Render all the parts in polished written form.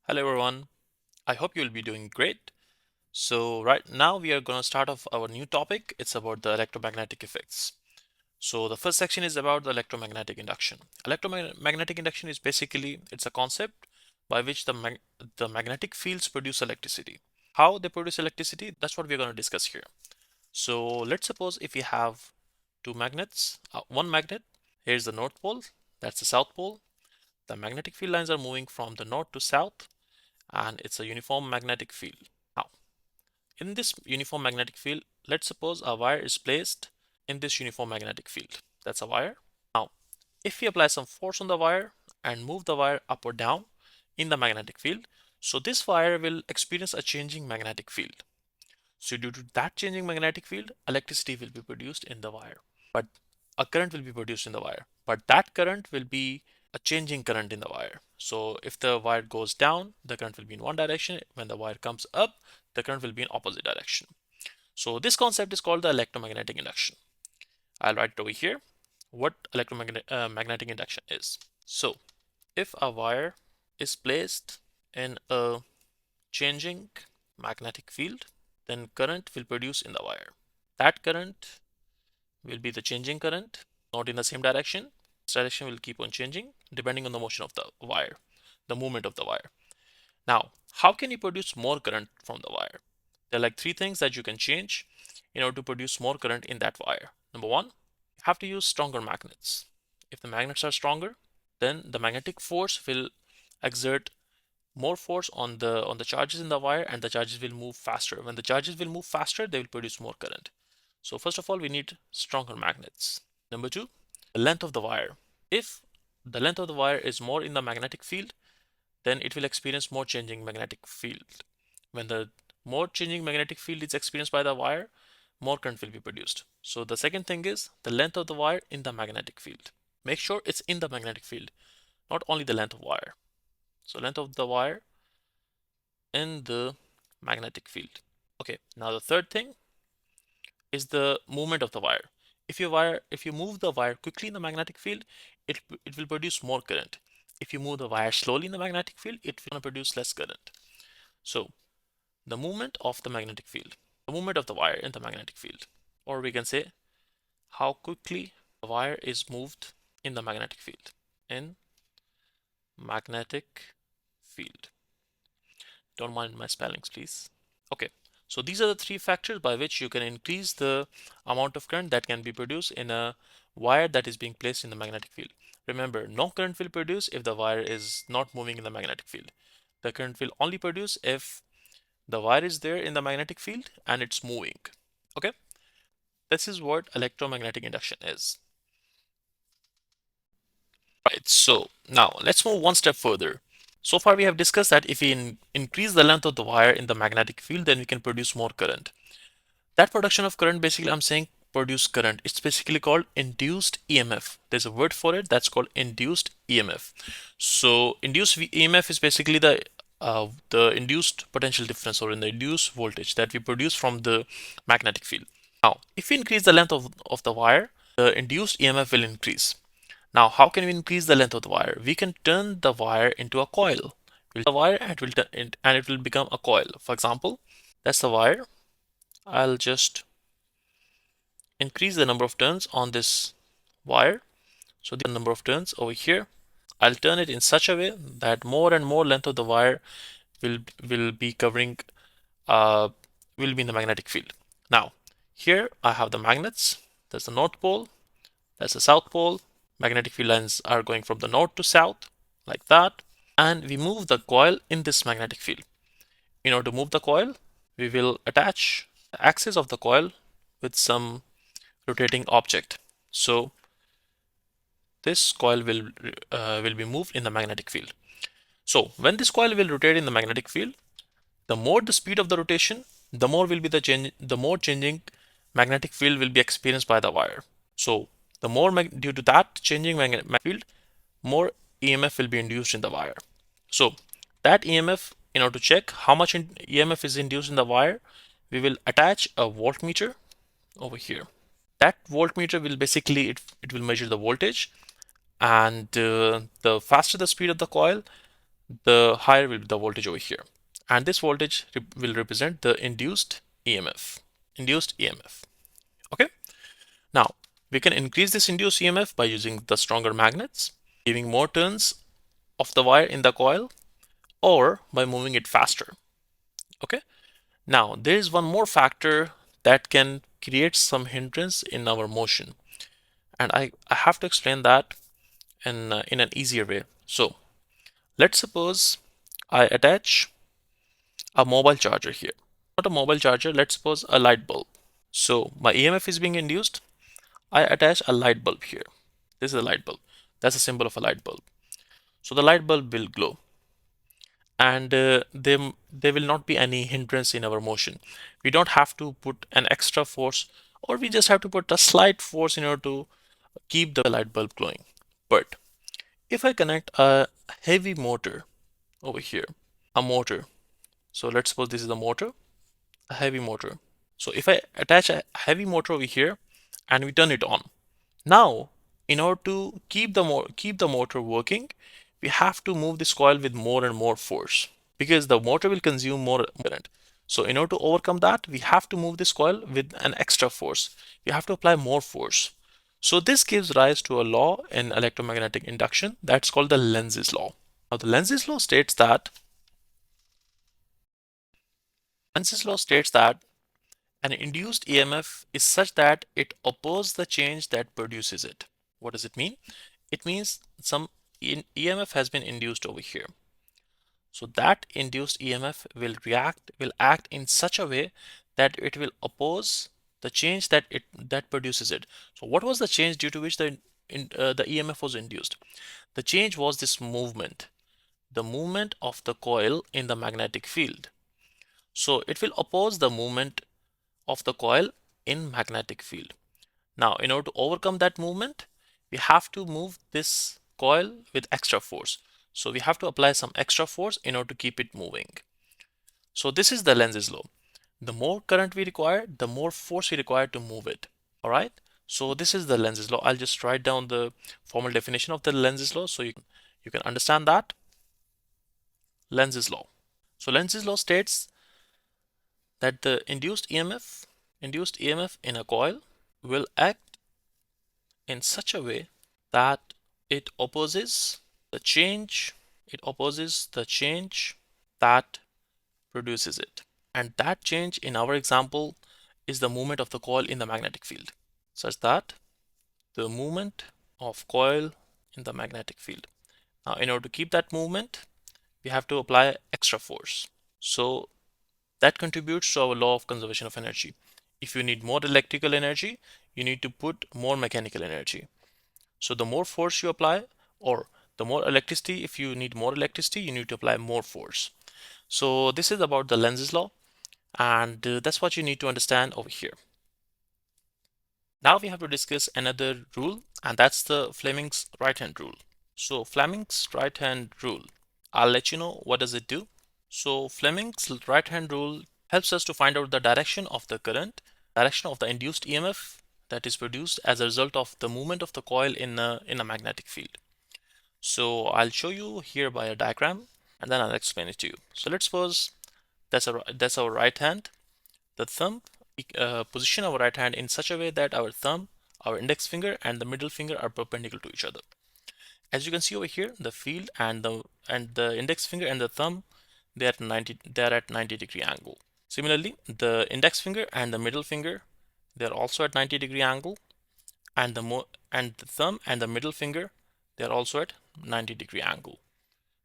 Hello everyone. I hope you'll be doing great. So right now we are going to start off our new topic. It's about the electromagnetic effects. So the first section is about the electromagnetic induction. Electromagnetic induction is basically it's a concept by which the magnetic fields produce electricity. How they produce electricity, that's what we're going to discuss here. So let's suppose if we have two magnets, one magnet, here's the north pole, that's the south pole. The magnetic field lines are moving from the north to south and it's a uniform magnetic field. Now, in this uniform magnetic field, let's suppose a wire is placed in this uniform magnetic field. That's a wire. Now, if we apply some force on the wire and move the wire up or down in the magnetic field, so this wire will experience a changing magnetic field. So due to that changing magnetic field, electricity will be produced in the wire. But a current will be produced in the wire. But that current will be a changing current in the wire. So if the wire goes down, the current will be in one direction. When the wire comes up, the current will be in opposite direction. So this concept is called the electromagnetic induction. I'll write it over here what magnetic induction is. So if a wire is placed in a changing magnetic field, then current will produce in the wire. That current will be the changing current, not in the same direction. This direction will keep on changing depending on the motion of the wire, the movement of the wire. Now, how can you produce more current from the wire? There are like three things that you can change in order to produce more current in that wire. Number one, you have to use stronger magnets. If the magnets are stronger, then the magnetic force will exert more force on the charges in the wire and the charges will move faster. When the charges will move faster, they will produce more current. So first of all, we need stronger magnets. Number two, the length of the wire. If the length of the wire is more in the magnetic field, then it will experience more changing magnetic field. When the more changing magnetic field is experienced by the wire, more current will be produced. So the second thing is the length of the wire in the magnetic field. Make sure it's in the magnetic field, not only the length of wire. So length of the wire in the magnetic field. Okay, now the third thing is the movement of the wire. If you move the wire quickly in the magnetic field, it will produce more current. If you move the wire slowly in the magnetic field, it will produce less current. So the movement of the magnetic field, the movement of the wire in the magnetic field, or we can say how quickly the wire is moved in the magnetic field. In magnetic field. Don't mind my spellings, please. Okay, so these are the three factors by which you can increase the amount of current that can be produced in a wire that is being placed in the magnetic field. Remember, no current will produce if the wire is not moving in the magnetic field. The current will only produce if the wire is there in the magnetic field and it's moving. Okay, this is what electromagnetic induction is. Right, so now let's move one step further. So far we have discussed that if we increase the length of the wire in the magnetic field, then we can produce more current. That production of current, basically I'm saying produce current. It's basically called induced EMF. There's a word for it that's called induced EMF. So induced EMF is basically the induced potential difference or in the induced voltage that we produce from the magnetic field. Now, if we increase the length of the wire, the induced EMF will increase. Now, how can we increase the length of the wire? We can turn the wire into a coil. We'll turn the wire and it will become a coil. For example, that's the wire. I'll just increase the number of turns on this wire. So the number of turns over here, I'll turn it in such a way that more and more length of the wire will be covering will be in the magnetic field. Now, here I have the magnets. There's the north pole, that's the south pole. Magnetic field lines are going from the north to south, like that. And we move the coil in this magnetic field. In order to move the coil, we will attach the axis of the coil with some rotating object. So this coil will be moved in the magnetic field. So when this coil will rotate in the magnetic field, the more the speed of the rotation, the more will be the more changing magnetic field will be experienced by the wire. So the more due to that changing magnetic field, more EMF will be induced in the wire. So that EMF, in order to check how much EMF is induced in the wire, we will attach a voltmeter over here. That voltmeter will basically it will measure the voltage, and the faster the speed of the coil, the higher will be the voltage over here. And this voltage will represent the induced EMF. Induced EMF. Okay. Now, we can increase this induced EMF by using the stronger magnets, giving more turns of the wire in the coil, or by moving it faster. Okay. Now, there is one more factor that can create some hindrance in our motion. And I have to explain that in an easier way. So, let's suppose I attach a mobile charger here. Not a mobile charger, let's suppose a light bulb. So, my EMF is being induced. I attach a light bulb here. This is a light bulb. That's a symbol of a light bulb. So, the light bulb will glow. And there will not be any hindrance in our motion. We don't have to put an extra force, or we just have to put a slight force in order to keep the light bulb glowing. But if I connect a heavy motor over here, a motor, so let's suppose this is a motor, a heavy motor. So if I attach a heavy motor over here and we turn it on, now in order to keep the motor working, we have to move this coil with more and more force, because the motor will consume more current. So in order to overcome that, we have to move this coil with an extra force. We have to apply more force. So this gives rise to a law in electromagnetic induction that's called the Lenz's law. Now the Lenz's law states that an induced EMF is such that it opposes the change that produces it. What does it mean? It means some EMF has been induced over here. So that induced EMF will act in such a way that it will oppose the change that produces it. So what was the change due to which the EMF was induced? The change was this movement, the movement of the coil in the magnetic field. So it will oppose the movement of the coil in magnetic field. Now, in order to overcome that movement, we have to move this coil with extra force. So we have to apply some extra force in order to keep it moving. So this is the Lenz's law. The more current we require, the more force we require to move it. All right. So this is the Lenz's law. I'll just write down the formal definition of the Lenz's law so you can understand that. Lenz's law. So Lenz's law states that the induced EMF in a coil will act in such a way that it opposes the change that produces it. And that change in our example is the movement of the coil in the magnetic field, such that the movement of coil in the magnetic field. Now, in order to keep that movement, we have to apply extra force. So that contributes to our law of conservation of energy. If you need more electrical energy, you need to put more mechanical energy. So the more force you apply, or the more electricity, if you need more electricity, you need to apply more force. So this is about the Lenz's law, and that's what you need to understand over here. Now we have to discuss another rule, and that's the Fleming's right-hand rule. So Fleming's right-hand rule, I'll let you know what does it do. So Fleming's right-hand rule helps us to find out the direction of the current, direction of the induced EMF that is produced as a result of the movement of the coil in a magnetic field. So I'll show you here by a diagram, and then I'll explain it to you. So let's suppose that's our right hand. The thumb, position our right hand in such a way that our thumb, our index finger, and the middle finger are perpendicular to each other. As you can see over here, the field and the index finger and the thumb, they are at 90-degree angle. Similarly, the index finger and the middle finger, they are also at 90-degree angle, and the thumb and the middle finger, they are also at 90-degree angle.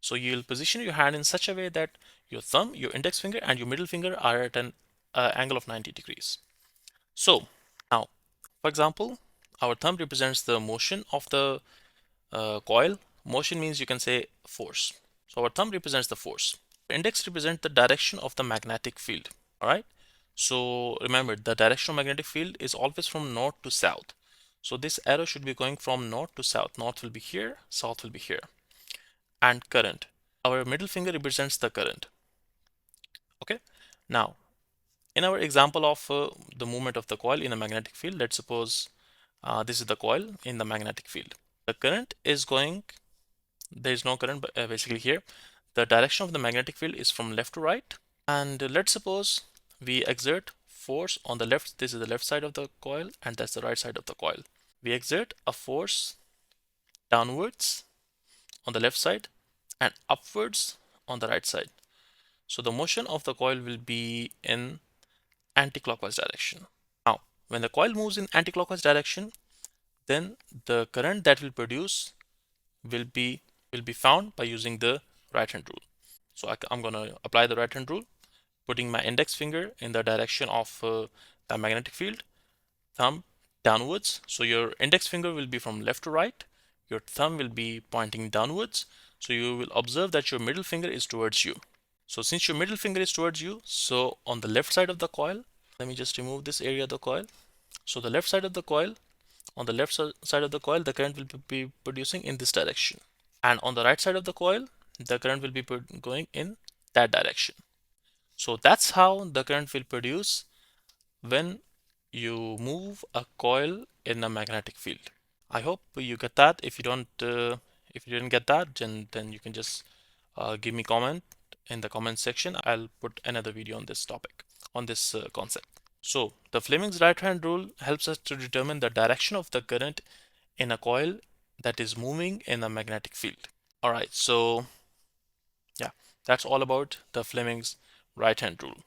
So you'll position your hand in such a way that your thumb, your index finger, and your middle finger are at an angle of 90 degrees. So now, for example, our thumb represents the motion of the coil. Motion means you can say force. So our thumb represents the force. Index represents the direction of the magnetic field. All right. So remember, the direction of magnetic field is always from north to south. So this arrow should be going from north to south. North will be here, south will be here. And current. Our middle finger represents the current. Okay. Now, in our example of the movement of the coil in a magnetic field, let's suppose this is the coil in the magnetic field. The current is going, there is no current basically here. the direction of the magnetic field is from left to right. And let's suppose we exert force on the left. This is the left side of the coil, and that's the right side of the coil. We exert a force downwards on the left side and upwards on the right side. So the motion of the coil will be in anti-clockwise direction. Now, when the coil moves in anti-clockwise direction, then the current that will produce will be found by using the right hand rule. So I'm going to apply the right hand rule, putting my index finger in the direction of the magnetic field, thumb downwards. So your index finger will be from left to right, your thumb will be pointing downwards. So you will observe that your middle finger is towards you. So since your middle finger is towards you, so on the left side of the coil, let me just remove this area of the coil. So the left side of the coil, on the left side of the coil, the current will be producing in this direction. And on the right side of the coil, the current will be going in that direction. So that's how the current will produce when you move a coil in a magnetic field. I hope you get that. If you didn't get that, then you can just give me comment in the comment section. I'll put another video on this topic, on this concept. So the Fleming's right hand rule helps us to determine the direction of the current in a coil that is moving in a magnetic field. All right, so yeah, that's all about the Fleming's right hand rule.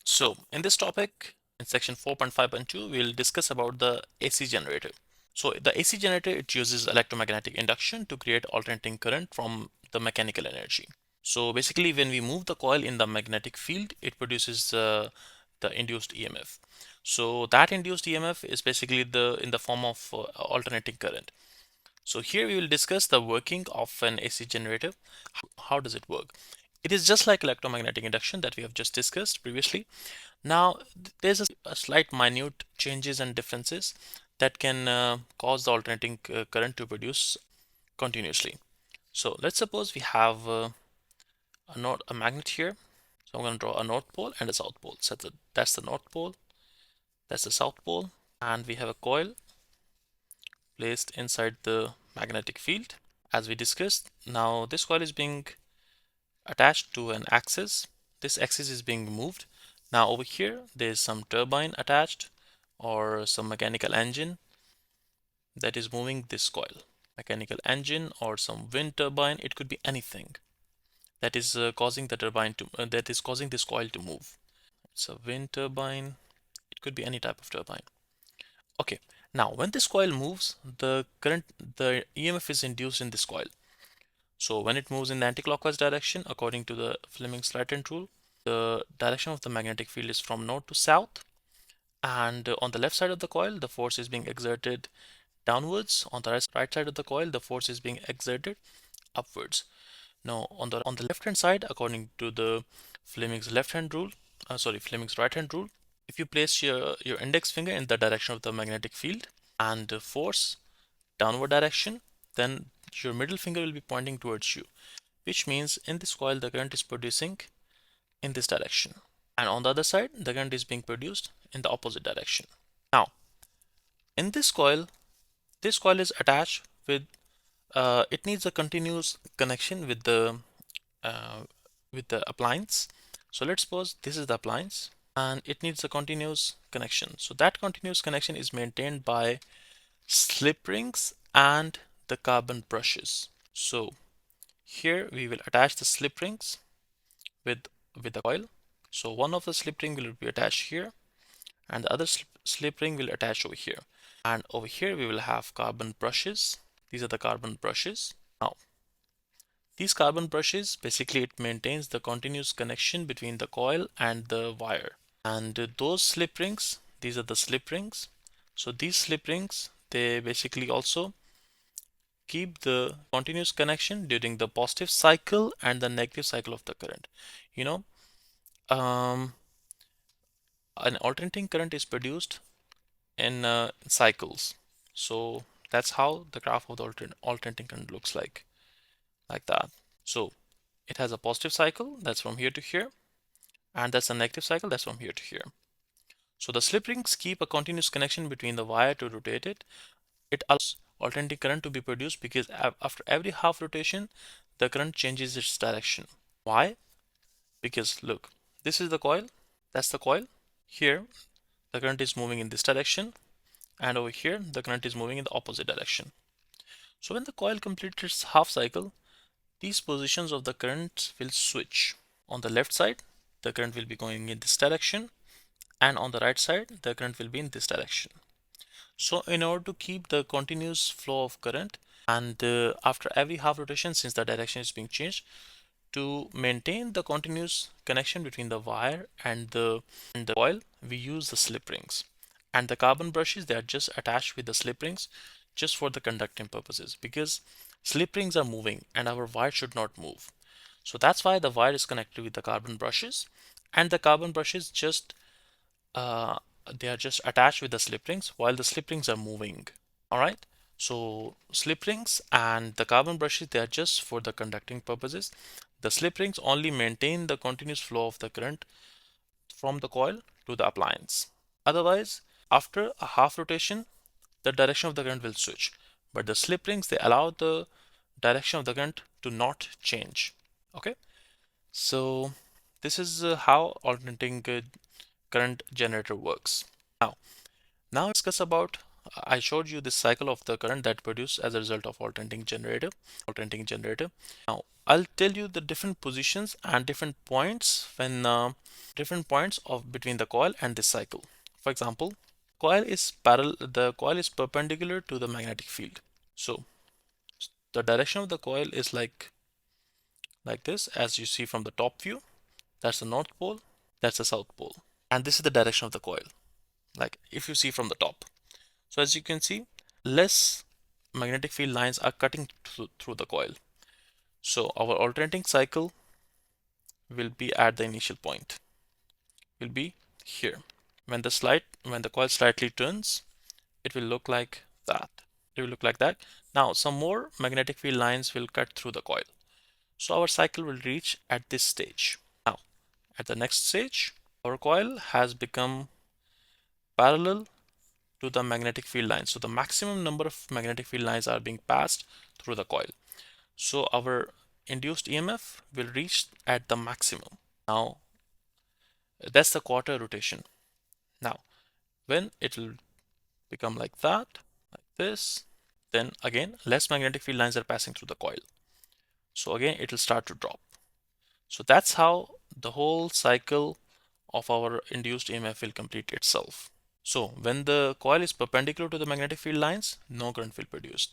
So in this topic, in section 4.5.2, we'll discuss about the AC generator. So the AC generator, it uses electromagnetic induction to create alternating current from the mechanical energy. So basically, when we move the coil in the magnetic field, it produces the induced EMF. So that induced EMF is basically in the form of alternating current. So here we will discuss the working of an AC generator. How does it work? It is just like electromagnetic induction that we have just discussed previously. Now, there's a slight minute changes and differences that can cause the alternating current to produce continuously. So let's suppose we have a magnet here. So I'm going to draw a north pole and a south pole. So that's the north pole, that's the south pole, and we have a coil placed inside the magnetic field. As we discussed, now this coil is being attached to an axis. This axis is being moved. Now over here, there's some turbine attached or some mechanical engine that is moving this coil. Mechanical engine or some wind turbine, it could be anything that is causing the turbine to that is causing this coil to move. It's a wind turbine, it could be any type of turbine. Okay, now when this coil moves, the EMF is induced in this coil. So when it moves in the anti-clockwise direction, according to the Fleming's right hand rule, the direction of the magnetic field is from north to south. And on the left side of the coil, the force is being exerted downwards. On the right side of the coil, the force is being exerted upwards. Now on the left hand side, according to the Fleming's Fleming's right hand rule, if you place your index finger in the direction of the magnetic field and force downward direction, then your middle finger will be pointing towards you, which means in this coil the current is producing in this direction, and on the other side the current is being produced in the opposite direction. Now in this coil is attached with it needs a continuous connection with the appliance. So let's suppose this is the appliance and it needs a continuous connection. So that continuous connection is maintained by slip rings and the carbon brushes. So here we will attach the slip rings with the coil. So one of the slip ring will be attached here and the other slip ring will attach over here. And over here we will have carbon brushes. These are the carbon brushes. Now these carbon brushes, basically it maintains the continuous connection between the coil and the wire. And those slip rings, these are the slip rings. So these slip rings, they basically also keep the continuous connection during the positive cycle and the negative cycle of the current. You know, an alternating current is produced in cycles. So that's how the graph of the alternating current looks like that. So it has a positive cycle that's from here to here, and that's a negative cycle that's from here to here. So the slip rings keep a continuous connection between the wire to rotate it. It allows alternating current to be produced because after every half rotation, the current changes its direction. Why? Because look, this is the coil, that's the coil. Here, the current is moving in this direction, and over here, the current is moving in the opposite direction. So when the coil completes its half cycle, these positions of the current will switch. On the left side, the current will be going in this direction, and on the right side, the current will be in this direction. So in order to keep the continuous flow of current, and after every half rotation, since the direction is being changed, to maintain the continuous connection between the wire and the coil, we use the slip rings. And the carbon brushes, they are just attached with the slip rings just for the conducting purposes, because slip rings are moving and our wire should not move. So that's why the wire is connected with the carbon brushes, and the carbon brushes just uh, they are just attached with the slip rings while the slip rings are moving. All right. So slip rings and the carbon brushes, they are just for the conducting purposes. The slip rings only maintain the continuous flow of the current from the coil to the appliance. Otherwise, after a half rotation, the direction of the current will switch. But the slip rings, they allow the direction of the current to not change. Okay. So this is how alternating current generator works. Now discuss about, I showed you this cycle of the current that produced as a result of alternating generator. Now I'll tell you the different positions and different points when different points of between the coil and this cycle. For example, the coil is perpendicular to the magnetic field. So the direction of the coil is like this, as you see from the top view. That's the north pole, that's the south pole, and this is the direction of the coil, like if you see from the top. So as you can see, less magnetic field lines are cutting through the coil. So our alternating cycle will be at the initial point, will be here. When the coil slightly turns, it will look like that. It will look like that. Now some more magnetic field lines will cut through the coil. So our cycle will reach at this stage. Now at the next stage, our coil has become parallel to the magnetic field lines. So the maximum number of magnetic field lines are being passed through the coil. So our induced EMF will reach at the maximum. Now that's the quarter rotation. Now when it will become like that, like this, then again less magnetic field lines are passing through the coil. So again it will start to drop. So that's how the whole cycle of our induced EMF will complete itself. So when the coil is perpendicular to the magnetic field lines, no current will produce.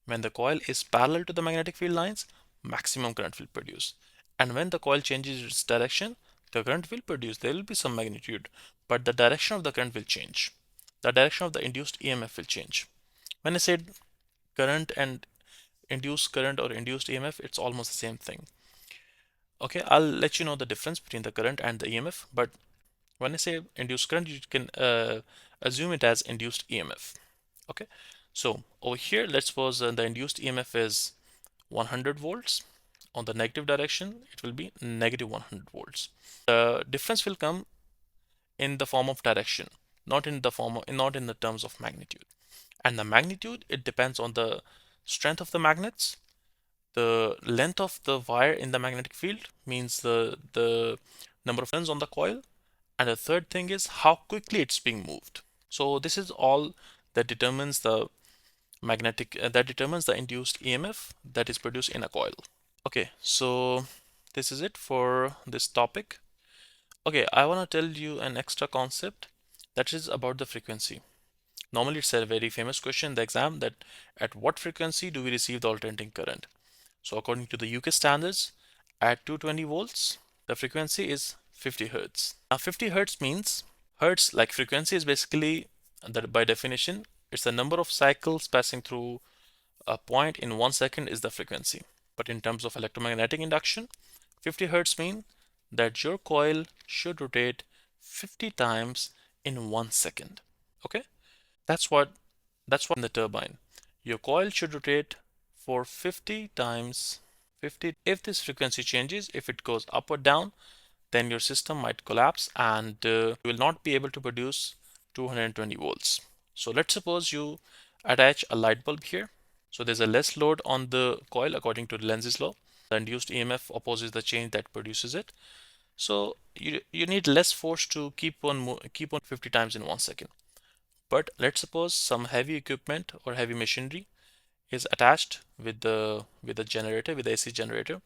When the coil is parallel to the magnetic field lines, maximum current will produce. And when the coil changes its direction, the current will produce. There will be some magnitude, but the direction of the current will change. The direction of the induced EMF will change. When I said current and induced current or induced EMF, it's almost the same thing. Okay, I'll let you know the difference between the current and the EMF, but when I say induced current, you can assume it as induced EMF. Okay, so over here, let's suppose the induced EMF is 100 volts. On the negative direction, it will be negative 100 volts. The difference will come in the form of direction, not in the terms of magnitude. And the magnitude, it depends on the strength of the magnets. The length of the wire in the magnetic field means the number of turns on the coil. And the third thing is how quickly it's being moved. So this is all that determines the induced EMF that is produced in a coil. Okay, so this is it for this topic. Okay, I want to tell you an extra concept that is about the frequency. Normally it's a very famous question in the exam, that at what frequency do we receive the alternating current? So according to the UK standards, at 220 volts, the frequency is 50 hertz. Now 50 hertz means, hertz like frequency is basically, that by definition, it's the number of cycles passing through a point in 1 second is the frequency. But in terms of electromagnetic induction, 50 hertz mean that your coil should rotate 50 times in 1 second. Okay, that's what in the turbine. Your coil should rotate for 50 times 50. If this frequency changes, if it goes up or down, then your system might collapse and you will not be able to produce 220 volts. So let's suppose you attach a light bulb here. So there's a less load on the coil according to Lenz's law. The induced EMF opposes the change that produces it. So you need less force to keep on 50 times in 1 second. But let's suppose some heavy equipment or heavy machinery is attached with the generator, with the AC generator.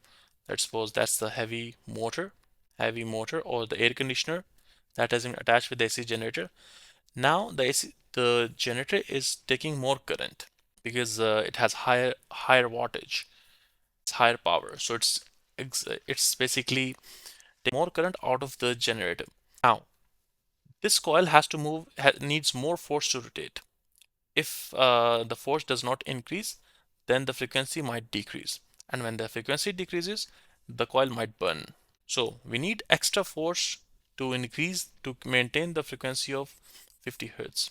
Let's suppose that's the heavy motor or the air conditioner that has been attached with the AC generator. Now the generator is taking more current because it has higher wattage, it's higher power. So it's basically taking more current out of the generator. Now this coil has to move, needs more force to rotate. If the force does not increase, then the frequency might decrease. And when the frequency decreases, the coil might burn. So we need extra force to maintain the frequency of 50 Hertz.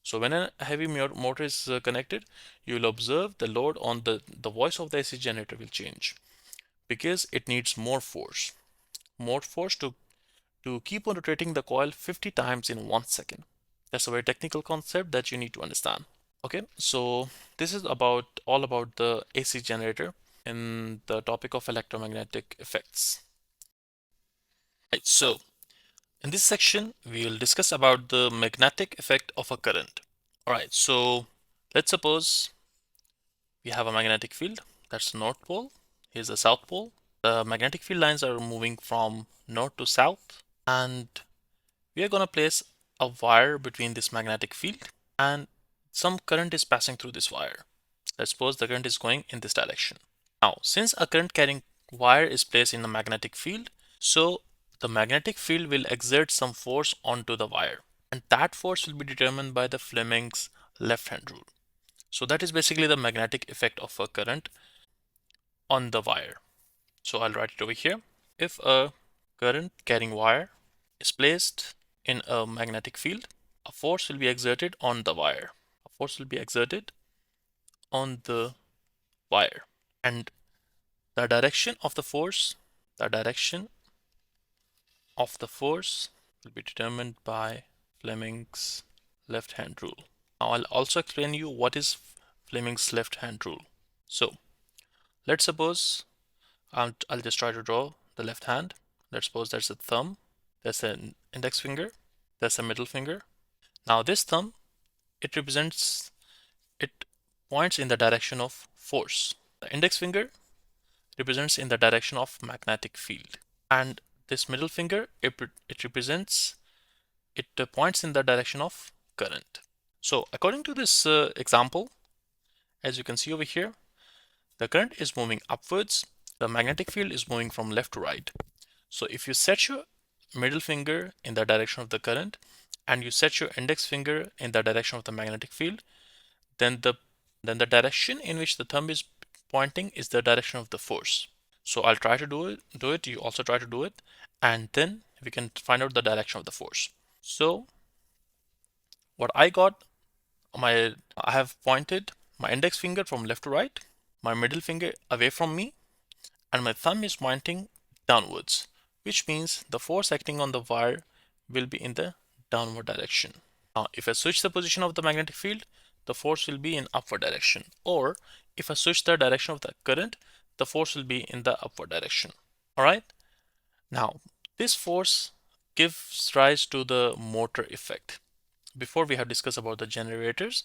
So when a heavy motor is connected, you will observe the load on the voice of the AC generator will change because it needs more force to keep on rotating the coil 50 times in 1 second. That's a very technical concept that you need to understand. Okay, so this is all about the AC generator in the topic of electromagnetic effects. Right, so in this section, we will discuss about the magnetic effect of a current. All right, so let's suppose we have a magnetic field. That's the North Pole. Here's the South Pole. The magnetic field lines are moving from north to south, and we are going to place a wire between this magnetic field, and some current is passing through this wire. Let's suppose the current is going in this direction. Now, since a current carrying wire is placed in a magnetic field, so the magnetic field will exert some force onto the wire, and that force will be determined by the Fleming's left hand rule. So that is basically the magnetic effect of a current on the wire. So I'll write it over here. If a current carrying wire is placed in a magnetic field, a force will be exerted on the wire. A force will be exerted on the wire, and the direction of the force will be determined by Fleming's left hand rule. Now I'll also explain you what is Fleming's left hand rule. So let's suppose I'll just try to draw the left hand. Let's suppose there's a thumb, there's an index finger, there's a middle finger. Now this thumb, it points in the direction of force. The index finger represents in the direction of magnetic field, and this middle finger, it points in the direction of current. So according to this example, as you can see over here, the current is moving upwards, the magnetic field is moving from left to right. So if you set your middle finger in the direction of the current and you set your index finger in the direction of the magnetic field, then the direction in which the thumb is pointing is the direction of the force. So I'll try to do it, you also try to do it, and then we can find out the direction of the force. So what I got, I have pointed my index finger from left to right, my middle finger away from me, and my thumb is pointing downwards, which means the force acting on the wire will be in the downward direction. Now, if I switch the position of the magnetic field, the force will be in upward direction. Or if I switch the direction of the current, the force will be in the upward direction. All right. Now, this force gives rise to the motor effect. Before we have discussed about the generators.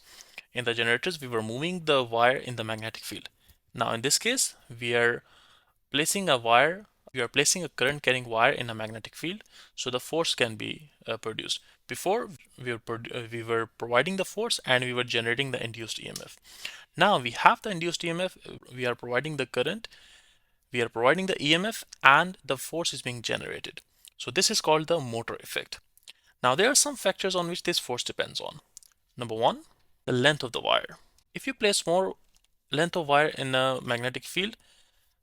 In the generators, we were moving the wire in the magnetic field. Now, in this case, we are placing a current carrying wire in a magnetic field, so the force can be produced. Before, we were providing the force and we were generating the induced EMF. Now we have the induced EMF, we are providing the current, we are providing the EMF, and the force is being generated. So this is called the motor effect. Now there are some factors on which this force depends on. Number one, the length of the wire. If you place more length of wire in a magnetic field,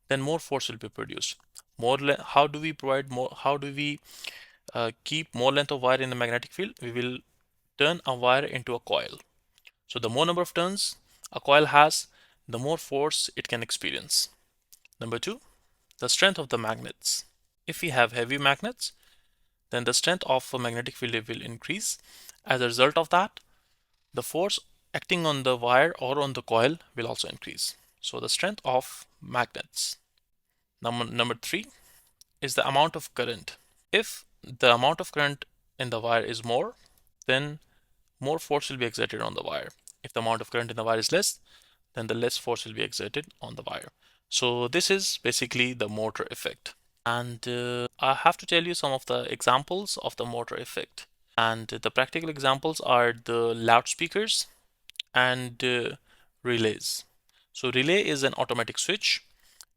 then more force will be produced. How do we keep more length of wire in the magnetic field? We will turn a wire into a coil. So the more number of turns a coil has, the more force it can experience. Number two, the strength of the magnets. If we have heavy magnets, then the strength of a magnetic field will increase. As a result of that, the force acting on the wire or on the coil will also increase. So the strength of magnets. Number three is the amount of current. If the amount of current in the wire is more, then more force will be exerted on the wire. If the amount of current in the wire is less, then the less force will be exerted on the wire. So this is basically the motor effect. And I have to tell you some of the examples of the motor effect. And the practical examples are the loudspeakers and relays. So relay is an automatic switch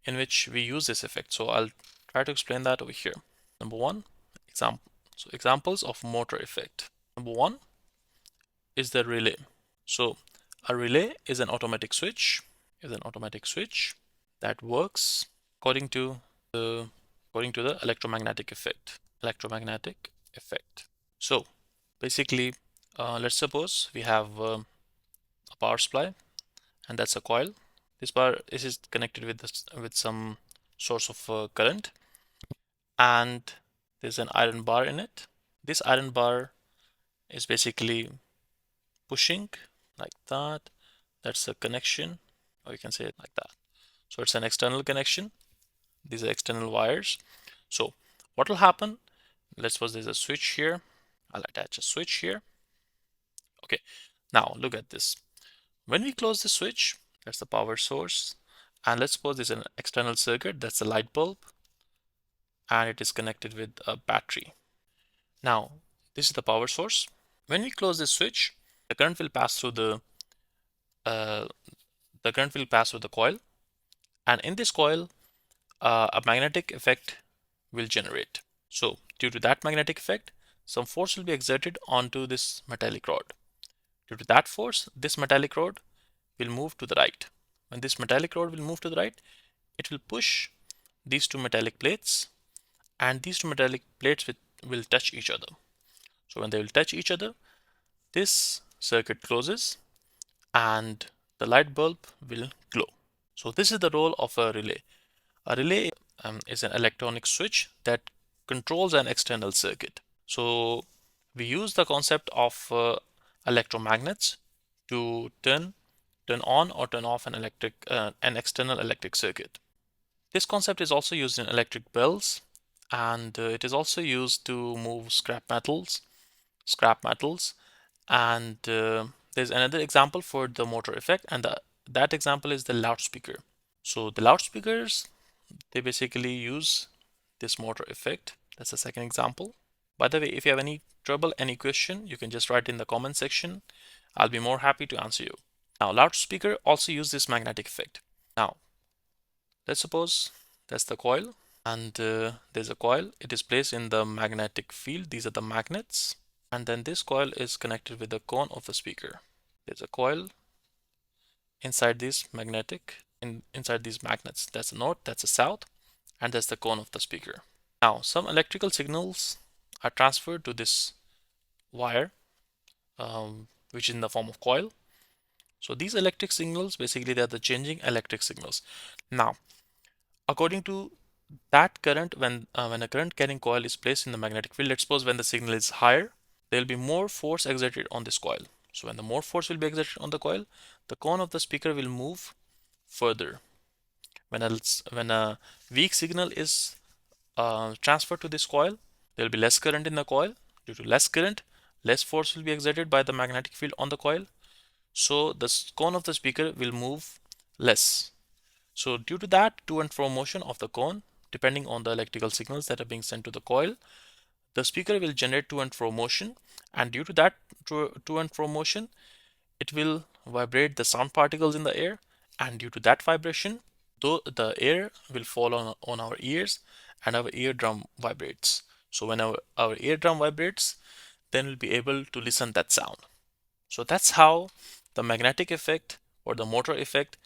in which we use this effect. So I'll try to explain that over here. Number one, example. So examples of motor effect. Number one is the relay. So a relay is an automatic switch, that works according to the electromagnetic effect. So basically, let's suppose we have a power supply, and that's a coil. This power is connected with some source of current, and there's an iron bar in it. This iron bar is basically pushing like that. That's a connection, or you can say it like that. So it's an external connection. These are external wires. So what will happen? Let's suppose there's a switch here. I'll attach a switch here. Okay, now look at this. When we close the switch, that's the power source. And let's suppose there's an external circuit, that's a light bulb, and it is connected with a battery. Now, this is the power source. When we close this switch, the current will pass through uh, the coil, and in this coil, a magnetic effect will generate. So, due to that magnetic effect, some force will be exerted onto this metallic rod. Due to that force, this metallic rod will move to the right. When this metallic rod will move to the right, it will push these two metallic plates, and these two metallic plates will touch each other. So when they will touch each other, this circuit closes and the light bulb will glow. So this is the role of a relay. A relay is an electronic switch that controls an external circuit. So we use the concept of electromagnets to turn on or turn off an external electric circuit. This concept is also used in electric bells, and it is also used to move scrap metals. And there's another example for the motor effect, and that example is the loudspeaker. So the loudspeakers, they basically use this motor effect. That's the second example. By the way, if you have any trouble, any question, you can just write in the comment section. I'll be more happy to answer you. Now, loudspeaker also use this magnetic effect. Now, let's suppose that's the coil, and there's a coil. It is placed in the magnetic field. These are the magnets, and then this coil is connected with the cone of the speaker. There's a coil inside inside these magnets. That's a north, that's a south, and that's the cone of the speaker. Now, some electrical signals are transferred to this wire, which is in the form of coil. So these electric signals, basically, they are the changing electric signals. Now, according to that current, when a current carrying coil is placed in the magnetic field, let's suppose when the signal is higher, there will be more force exerted on this coil. So when the more force will be exerted on the coil, the cone of the speaker will move further. When a weak signal is transferred to this coil, there will be less current in the coil. Due to less current, less force will be exerted by the magnetic field on the coil. So the cone of the speaker will move less. So due to that to and fro motion of the cone, depending on the electrical signals that are being sent to the coil, the speaker will generate to and fro motion, and due to that to and fro motion, it will vibrate the sound particles in the air, and due to that vibration, though the air will fall on our ears, and our eardrum vibrates. So when our eardrum vibrates, then we'll be able to listen that sound. So that's how the magnetic effect or the motor effect,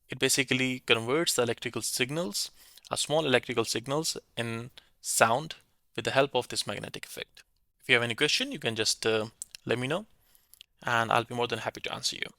it basically converts the electrical signals, small electrical signals, in sound with the help of this magnetic effect. If you have any question, you can just let me know, and I'll be more than happy to answer you.